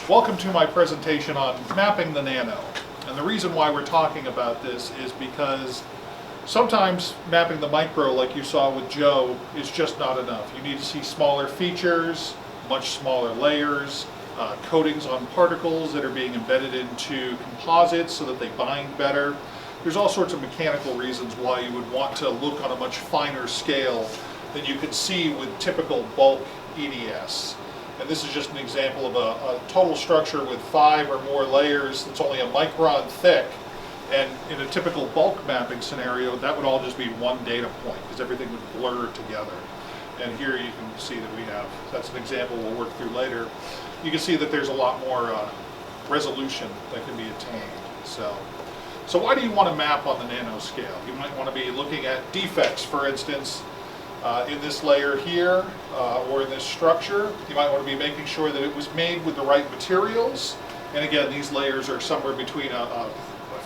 Welcome to my presentation on mapping the nano. And the reason why we're talking about this is because sometimes mapping the micro, like you saw with Joe, is just not enough. You need to see smaller features, much smaller layers, coatings on particles that are being embedded into composites so that they bind better. There's all sorts of mechanical reasons why you would want to look on a much finer scale than you can see with typical bulk EDS. And this is just an example of a total structure with 5 or more layers that's only a micron thick. And in a typical bulk mapping scenario, that would all just be one data point because everything would blur together. And here you can see that we have, that's an example we'll work through later. You can see that there's a lot more resolution that can be attained. So why do you want to map on the nano scale? You might want to be looking at defects, for instance, in this layer here or in this structure. You might want to be making sure that it was made with the right materials. And again, these layers are somewhere between a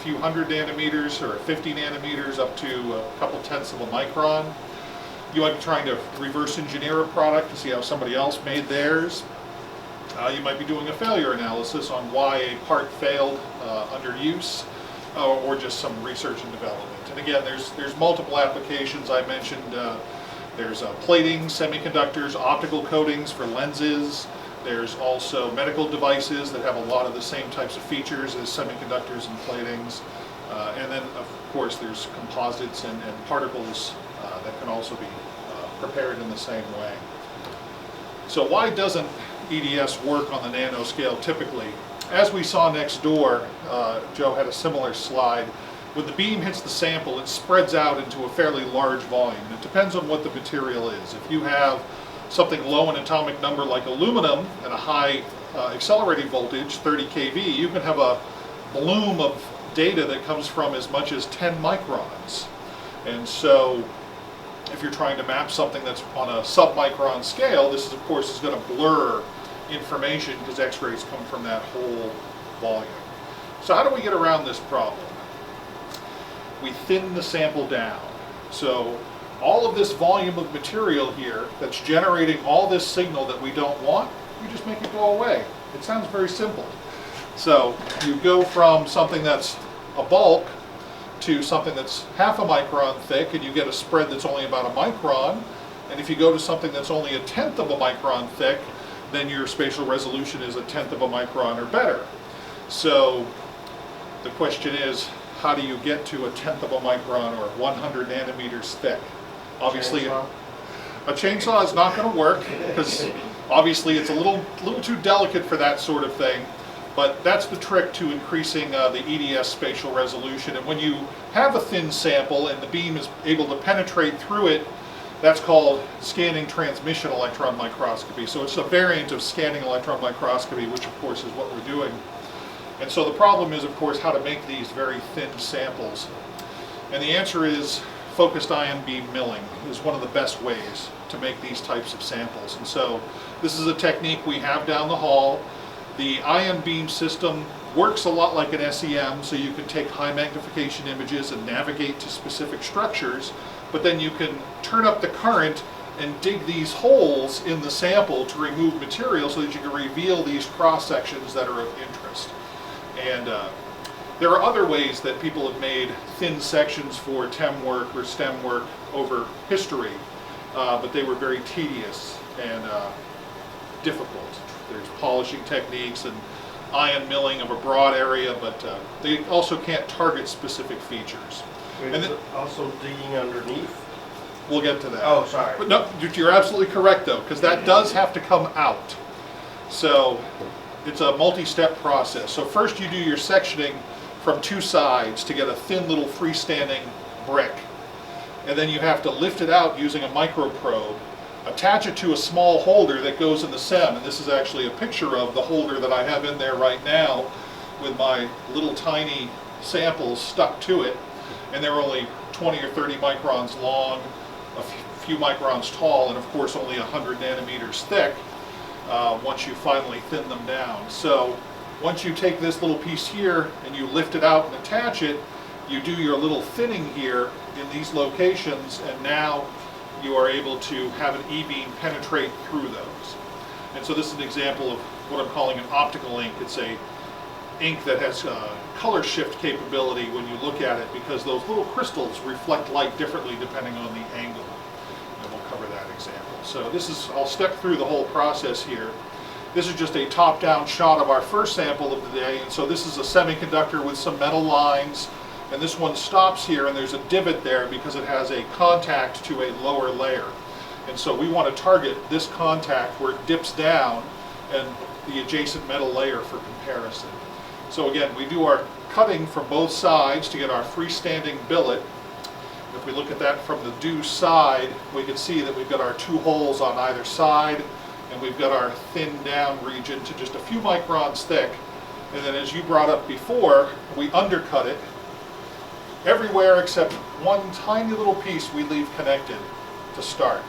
few hundred nanometers or 50 nanometers up to a couple tenths of a micron. You might be trying to reverse engineer a product to see how somebody else made theirs. You might be doing a failure analysis on why a part failed under use, or just some research and development. And again, there's multiple applications. I mentioned there's plating, semiconductors, optical coatings for lenses. There's also medical devices that have a lot of the same types of features as semiconductors and platings. And then, of course, there's composites and particles that can also be prepared in the same way. So why doesn't EDS work on the nano scale typically? As we saw next door, Joe had a similar slide. When the beam hits the sample, it spreads out into a fairly large volume. It depends on what the material is. If you have something low in atomic number like aluminum and a high accelerating voltage, 30 kV, you can have a bloom of data that comes from as much as 10 microns. And so if you're trying to map something that's on a sub-micron scale, this is, of course, is going to blur information because X-rays come from that whole volume. So how do we get around this problem? We thin the sample down. So all of this volume of material here that's generating all this signal that we don't want, we just make it go away. It sounds very simple. So you go from something that's a bulk to something that's half a micron thick, and you get a spread that's only about a micron. And if you go to something that's only a tenth of a micron thick, then your spatial resolution is a tenth of a micron or better. So the question is, how do you get to a tenth of a micron or 100 nanometers thick? Obviously, a chainsaw is not going to work because obviously it's a little too delicate for that sort of thing. But that's the trick to increasing the EDS spatial resolution. And when you have a thin sample and the beam is able to penetrate through it, that's called scanning transmission electron microscopy. So it's a variant of scanning electron microscopy, which of course is what we're doing. And so the problem is, of course, how to make these very thin samples. And the answer is focused ion beam milling is one of the best ways to make these types of samples. And so this is a technique we have down the hall. The ion beam system works a lot like an SEM, so you can take high magnification images and navigate to specific structures, but then you can turn up the current and dig these holes in the sample to remove material so that you can reveal these cross sections that are of interest. And there are other ways that people have made thin sections for TEM work or STEM work over history, but they were very tedious and difficult. There's polishing techniques and ion milling of a broad area, but they also can't target specific features. And then, also digging underneath? We'll get to that. Oh, sorry. But no, you're absolutely correct though, because that does have to come out. So it's a multi-step process. So first you do your sectioning from two sides to get a thin little freestanding brick. And then you have to lift it out using a micro probe, attach it to a small holder that goes in the SEM. And this is actually a picture of the holder that I have in there right now with my little tiny samples stuck to it. And they're only 20 or 30 microns long, a few microns tall, and of course only 100 nanometers thick once you finally thin them down. So once you take this little piece here and you lift it out and attach it, you do your little thinning here in these locations, and now you are able to have an E-beam penetrate through those. And so this is an example of what I'm calling an optical ink. It's a ink that has color shift capability when you look at it, because those little crystals reflect light differently depending on the angle. And we'll cover that example. So this is, I'll step through the whole process here. This is just a top-down shot of our first sample of the day. And so this is a semiconductor with some metal lines. And this one stops here, and there's a divot there because it has a contact to a lower layer. And so we want to target this contact where it dips down and the adjacent metal layer for comparison. So again, we do our cutting from both sides to get our freestanding billet. If we look at that from the due side, we can see that we've got our two holes on either side, and we've got our thin down region to just a few microns thick. And then, as you brought up before, we undercut it everywhere except one tiny little piece we leave connected to start.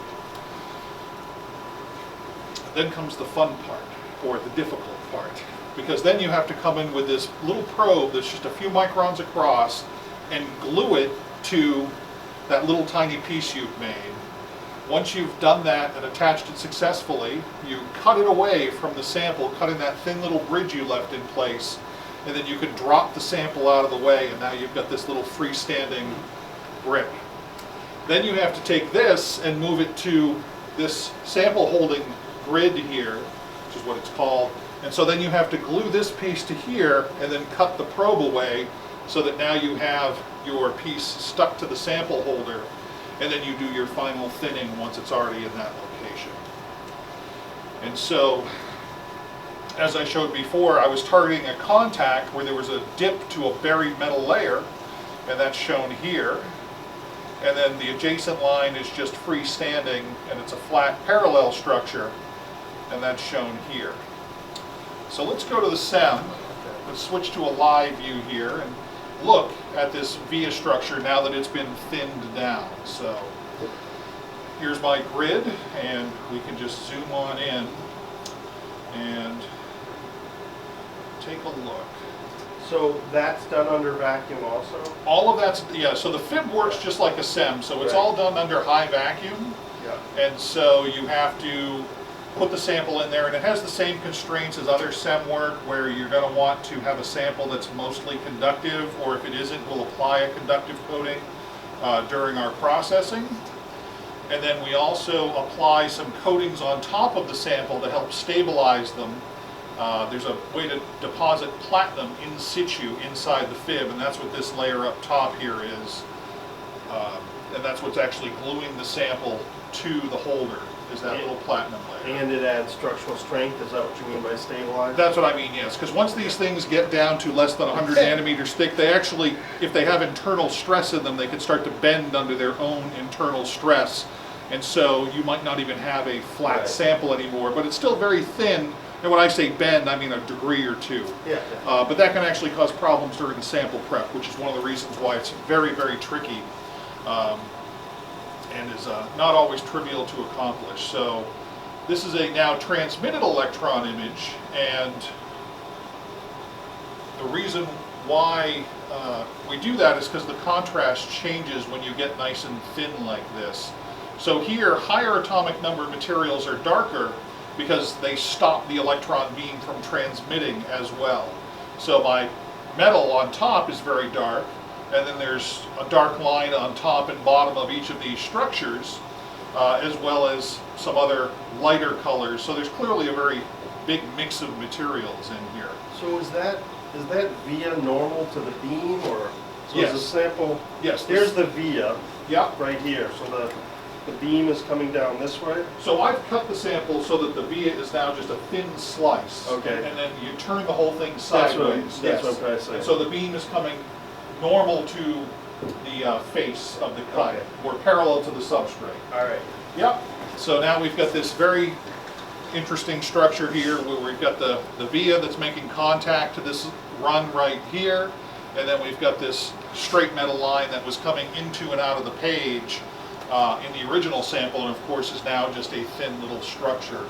Then comes the fun part, or the difficult part, because then you have to come in with this little probe that's just a few microns across and glue it to that little tiny piece you've made. Once you've done that and attached it successfully, you cut it away from the sample, cutting that thin little bridge you left in place, and then you can drop the sample out of the way, and now you've got this little freestanding brick. Then you have to take this and move it to this sample holding grid here, which is what it's called. And so then you have to glue this piece to here and then cut the probe away so that now you have your piece stuck to the sample holder, and then you do your final thinning once it's already in that location. And so, as I showed before, I was targeting a contact where there was a dip to a buried metal layer, and that's shown here. And then the adjacent line is just freestanding, and it's a flat parallel structure, and that's shown here. So let's go to the SEM. Let's switch to a live view here and look at this via structure now that it's been thinned down. So here's my grid, and we can just zoom on in and take a look. So that's done under vacuum also? All of that's, yeah, so the fib works just like a SEM, so it's Right. all done under high vacuum. Yeah. And so you have to put the sample in there, and it has the same constraints as other SEM work, where you're going to want to have a sample that's mostly conductive, or if it isn't, we'll apply a conductive coating during our processing. And then we also apply some coatings on top of the sample to help stabilize them. There's a way to deposit platinum in situ inside the fib, and that's what this layer up top here is. And that's what's actually gluing the sample to the holder, is that little platinum layer. And it adds structural strength, is that what you mean by stabilized? That's what I mean, yes, because once these things get down to less than 100 nanometers thick, they actually, if they have internal stress in them, they can start to bend under their own internal stress. And so you might not even have a flat Right. sample anymore, but it's still very thin. And when I say bend, I mean a degree or two. Yeah. But that can actually cause problems during the sample prep, which is one of the reasons why it's very, very tricky and is not always trivial to accomplish. So this is a now transmitted electron image, and the reason why we do that is because the contrast changes when you get nice and thin like this. So here, higher atomic number materials are darker because they stop the electron beam from transmitting as well. So my metal on top is very dark, and then there's a dark line on top and bottom of each of these structures, as well as some other lighter colors. So there's clearly a very big mix of materials in here. So is that via normal to the beam, or so Yes. is the sample? Yes. Here's the via Yeah. right here. So the beam is coming down this way. So I've cut the sample so that the via is now just a thin slice. Okay. And then you turn the whole thing That's what sideways. that's what I'm trying to say. And so the beam is coming normal to the face of the cut, Okay. or parallel to the substrate. All right. Yep. So now we've got this very interesting structure here where we've got the via that's making contact to this run right here, and then we've got this straight metal line that was coming into and out of the page in the original sample, and of course is now just a thin little structure.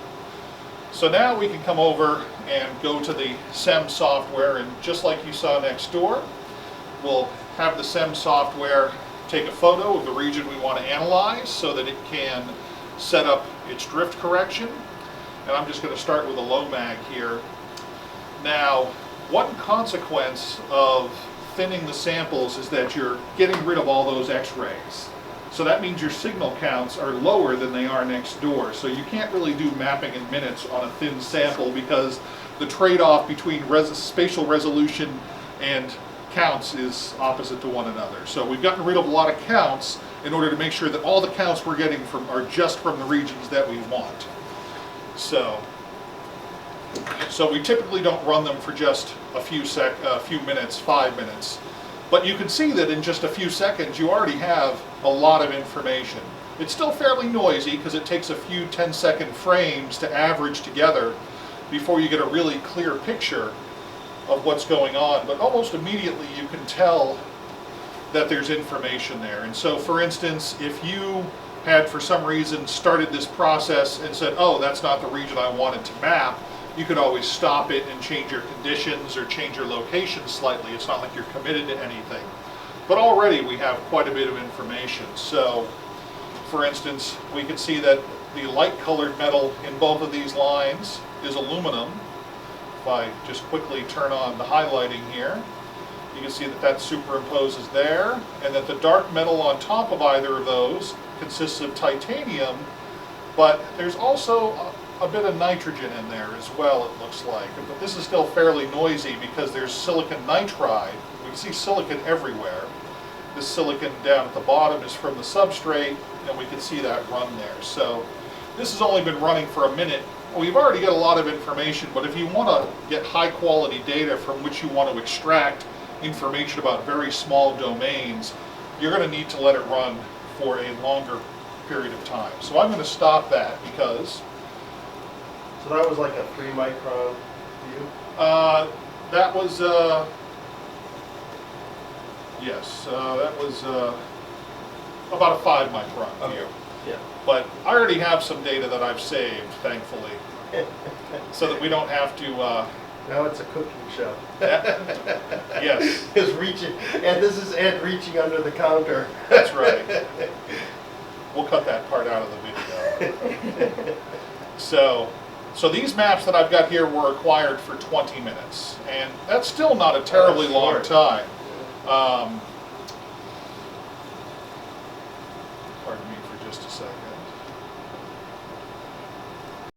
So now we can come over and go to the SEM software, and just like you saw next door, we'll have the SEM software take a photo of the region we want to analyze so that it can set up its drift correction. and I'm just going to start with a low mag here. Now, one consequence of thinning the samples is that you're getting rid of all those X-rays. So that means your signal counts are lower than they are next door. So you can't really do mapping in minutes on a thin sample because the trade-off between spatial resolution and counts is opposite to one another. So we've gotten rid of a lot of counts in order to make sure that all the counts we're getting from are just from the regions that we want. So we typically don't run them for just a few minutes, 5 minutes. But you can see that in just a few seconds you already have a lot of information. It's still fairly noisy because it takes a few 10-second frames to average together before you get a really clear picture of what's going on. But almost immediately you can tell that there's information there. And so, for instance, if you had for some reason started this process and said, oh, that's not the region I wanted to map, you could always stop it and change your conditions or change your location slightly. It's not like you're committed to anything. But already we have quite a bit of information. So, for instance, we can see that the light-colored metal in both of these lines is aluminum. If I just quickly turn on the highlighting here, you can see that that superimposes there, and that the dark metal on top of either of those consists of titanium, but there's also a bit of nitrogen in there as well, it looks like. But this is still fairly noisy because there's silicon nitride. We can see silicon everywhere. This silicon down at the bottom is from the substrate, and we can see that run there. So this has only been running for a minute. We've already got a lot of information, but if you want to get high quality data from which you want to extract information about very small domains, you're going to need to let it run for a longer period of time. So I'm going to stop that because... So that was like a 3 micron view? That was, yes, that was about a 5 micron view. Yeah. But I already have some data that I've saved, thankfully, so that we don't have to... Now it's a cooking show. Yes. It's reaching, and this is Ed reaching under the counter. That's right. We'll cut that part out of the video. So these maps that I've got here were acquired for 20 minutes, and that's still not a terribly long time.